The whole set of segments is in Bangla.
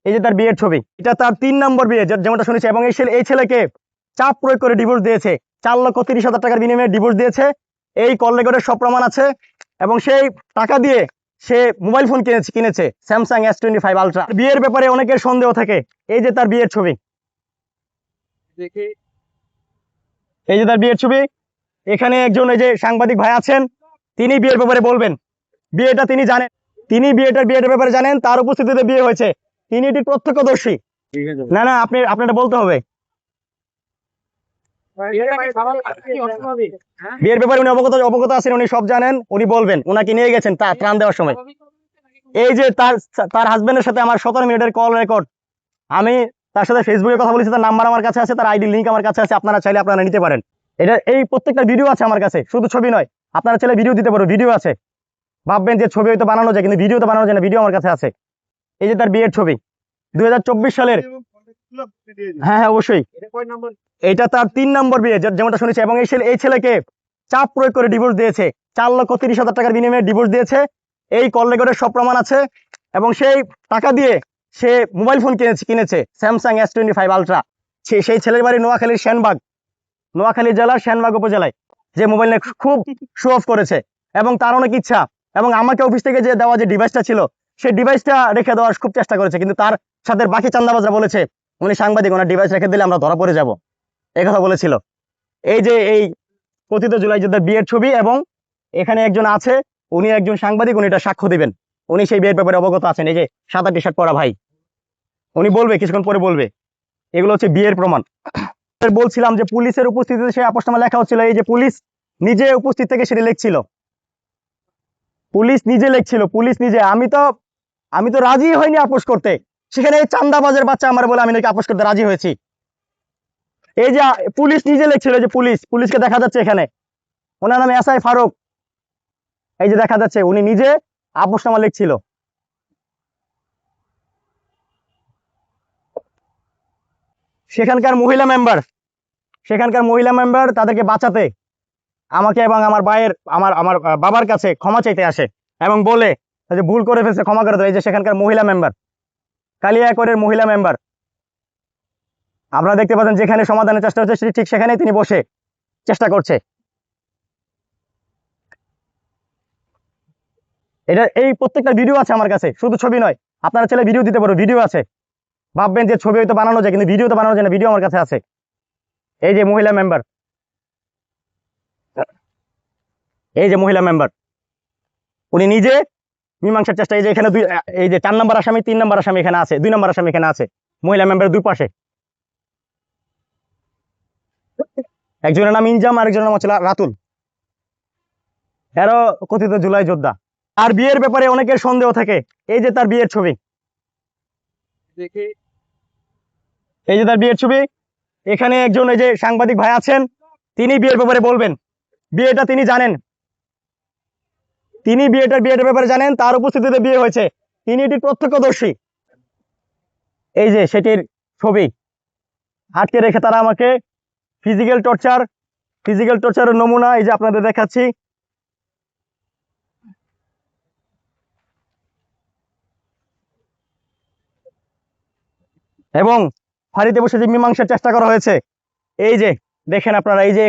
এই যে তার বিয়ের ছবি, এটা তার 3 নম্বর বিয়ে যেমনটা শুনেছি। এবং এই ছেলেকে চাপ প্রয়োগ করে ডিভোর্স দিয়েছে, 4,30,000 টাকার বিনিময়ে ডিভোর্স দিয়েছে। এই কল রেকর্ডের সব প্রমাণ আছে। এবং সেই টাকা দিয়ে সে মোবাইল ফোন কিনেছে স্যামসাং S25 আলট্রা। বিয়ের ব্যাপারে অনেকের সন্দেহ থাকে। এই যে তার বিয়ের ছবি, এই যে তার বিয়ের ছবি। এখানে একজন এই যে সাংবাদিক ভাই আছেন, তিনি বিয়ের ব্যাপারে বলবেন। বিয়েটা তিনি জানেন, তিনি বিয়েটার ব্যাপারে জানেন, তার উপস্থিতিতে বিয়ে হয়েছে, তিনি এটি প্রত্যক্ষদর্শী। না না, আপনারা বলতে হবে। বিয়ের ব্যাপারে উনি অবগত আছেন, উনি সব জানেন, উনি বলবেন। উনাকে নিয়ে গেছেন ত্রাণ দেওয়ার সময়। এই যে তার হাজবেন্ডের সাথে আমার 17 মিনিটের কল রেকর্ড। আমি তার সাথে ফেসবুকে কথা বলেছি, তার নাম্বার আমার কাছে আছে, তার আইডি লিঙ্ক আমার কাছে আছে। আপনারা চাইলে আপনারা নিতে পারেন। এই প্রত্যেকটা ভিডিও আছে আমার কাছে, শুধু ছবি নয়। আপনারা চাইলে ভিডিও দিতে পারো, ভিডিও আছে। ভাববেন যে ছবি হয়তো বানানো যায়, কিন্তু ভিডিও তো বানানো যায় না, ভিডিও আমার কাছে আছে। এই যে তার বিয়ের ছবি 2024 সালের। হ্যাঁ হ্যাঁ, অবশ্যই। এটা তার 3 নম্বর বিয়ে যেমনটা শুনেছি। এবং এই ছেলেকে চাপ প্রয়োগ করে ডিভোর্স দিয়েছে, 4,30,000 টাকার বিনিময়ে ডিভোর্স দিয়েছে। এই কল রেকর্ডের সব প্রমাণ আছে। এবং সেই টাকা দিয়ে সে মোবাইল ফোন কিনেছে স্যামসাং S25 আলট্রা। সেই ছেলের বাড়ি নোয়াখালীর সেনবাগ, নোয়াখালী জেলার সেনবাগ উপজেলায়। যে মোবাইল নিয়ে খুব শো অফ করেছে। এবং তার অনেক ইচ্ছা, এবং আমাকে অফিস থেকে যে দেওয়া যে ডিভাইসটা ছিল, সেই ডিভাইসটা রেখে দেওয়ার খুব চেষ্টা করেছে। কিন্তু তার সাথে বাকি চান্দাবাজরা বলেছে, উনি সাংবাদিক, ওনার ডিভাইস রেখে দিলে আমরা ধরা পড়ে যাব, এই কথা বলেছিল। এই যে এই কথিত জুলাই যোদ্ধার বিয়ের ছবি। এবং এখানে একজন আছে, উনি একজন সাংবাদিক, উনি এটা সাক্ষ্য দিবেন। উনি সেই বিয়ের ব্যাপারে অবগত আছেন। এই যে সাদা টি শার্ট পরা ভাই, উনি বলবে, কিছুক্ষণ পরে বলবে। এগুলো হচ্ছে বিয়ের প্রমাণ। বলছিলাম যে পুলিশের উপস্থিতিতে সেই আপোসনামা লেখা হচ্ছিল। এই যে পুলিশ নিজে উপস্থিত থেকে সেটা লিখছিল, পুলিশ নিজে লিখছিল, পুলিশ নিজে। আমি তো রাজি হইনি আপোস করতে। সেখানে এই চান্দাবাজের বাচ্চা আমার বলে আমি নাকি আপোস করতে রাজি হয়েছি। এই যে পুলিশ নিজে লিখছিল, যে পুলিশকে দেখা যাচ্ছে এখানে, ওনার নামে SI ফারুক। এই যে দেখা যাচ্ছে, উনি নিজে আপোসনামা লিখছিল। সেখানকার মহিলা মেম্বার তাদেরকে বাঁচাতে আমাকে এবং আমার আমার বাবার কাছে ক্ষমা চাইতে আসে, এবং বলে যে ভুল করে ফেলছে, ক্ষমা করে দেয়। এই যে সেখানকার মহিলা মেম্বার, কালিয়াকৈরের মহিলা মেম্বার, আপনারা দেখতে পাচ্ছেন, যেখানে সমাধানের চেষ্টা হচ্ছে ঠিক সেখানে তিনি বসে চেষ্টা করছে। এই প্রত্যেকটা ভিডিও আছে আমার কাছে, শুধু ছবি নয়। আপনারা চাইলে ভিডিও দিতে পারো, ভিডিও আছে। ভাববেন যে ছবি হয়তো বানানো যায়, কিন্তু ভিডিও তো বানানো যায় না, ভিডিও আমার কাছে আছে। এই যে মহিলা মেম্বার, উনি নিজে মীমাংসার চেষ্টা। এই যে এখানে এই যে 4 নম্বর আসামি, 3 নম্বর আসামি এখানে আছে, 2 নম্বর আসামি এখানে আছে, মহিলা মেম্বারের দুই পাশে। একজনের নাম ইনজাম, আরেকজনের নাম হচ্ছে রাতুল। এরও কথিত জুলাই যোদ্ধা। আর বিয়ের ব্যাপারে অনেকের সন্দেহ থাকে। এই যে তার বিয়ের ছবি, এই যে তার বিয়ের ছবি। এখানে একজন এই যে সাংবাদিক ভাই আছেন, তিনি বিয়ের ব্যাপারে বলবেন। বিয়েটা তিনি জানেন, তিনি বিয়েটার ব্যাপারে জানেন, তার উপস্থিতিতে বিয়ে হয়েছে, তিনি এটি প্রত্যক্ষদর্শী। এই যে সেটির ছবি। আটকে রেখে তারা আমাকে ফিজিক্যাল টর্চারের নমুনা এই যে আপনাদের দেখাচ্ছি। এবং ফাঁড়িতে বসে যে মীমাংসার চেষ্টা করা হয়েছে, এই যে দেখেন আপনারা, এই যে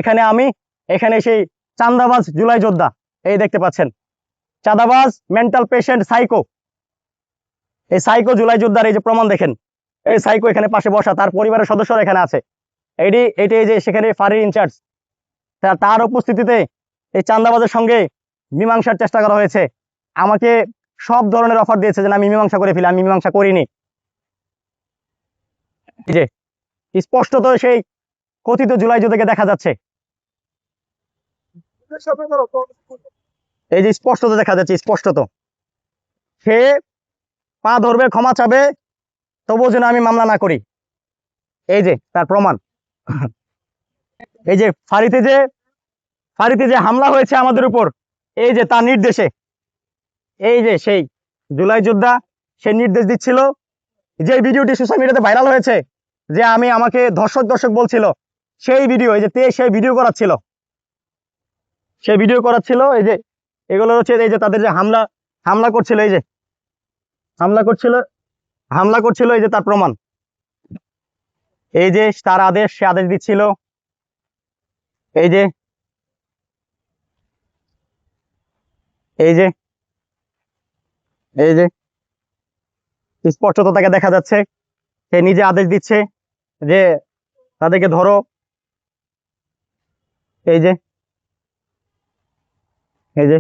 এখানে সেই চাঁদাবাজ জুলাই যোদ্ধা, এই দেখতে পাচ্ছেন, চাঁদাবাজ, মেন্টাল পেশেন্ট, সাইকো। এই সাইকো জুলাই যোদ্ধার এই যে প্রমাণ দেখেন, এই সাইকো এখানে পাশে বসা, তার পরিবারের সদস্যরা এখানে আছে। এটি যে সেখানে ফাঁড়ির ইনচার্জ, তার উপস্থিতিতে এই চাঁদাবাজের সঙ্গে মীমাংসার চেষ্টা করা হয়েছে। আমাকে সব ধরনের অফার দিয়েছে যে আমি মীমাংসা করে ফেলি, আমি মীমাংসা করিনি। এই যে স্পষ্টত সেই কথিত জুলাই যোদ্ধাকে দেখা যাচ্ছে, এই যে স্পষ্টত দেখা যাচ্ছে, স্পষ্টত সে পা ধরবে, ক্ষমা চাবে, তবুও যেন আমি মামলা না করি। এই যে তার প্রমাণ। এই যে ফাঁড়িতে যে হামলা হয়েছে আমাদের উপর, এই যে তার নির্দেশে, এই যে সেই জুলাই যোদ্ধা সে নির্দেশ দিচ্ছিল। যে ভিডিওটি সোশ্যাল মিডিয়াতে ভাইরাল হয়েছে, যে আমাকে দর্শক বলছিল, সেই ভিডিও, এই যে সেই ভিডিও করাচ্ছিল, এই যে এগুলো হচ্ছে, এই যে তাদের যে হামলা করছিল, এই যে হামলা করছিল, হামলা করছিল, এই যে তার প্রমাণ, এই যে তার আদেশ, সে আদেশ দিচ্ছিল, এই যে এই যে এই যে স্পষ্টত তাকে দেখা যাচ্ছে, সে নিজে আদেশ দিচ্ছে যে তাদেরকে ধরো, এই যে এই যে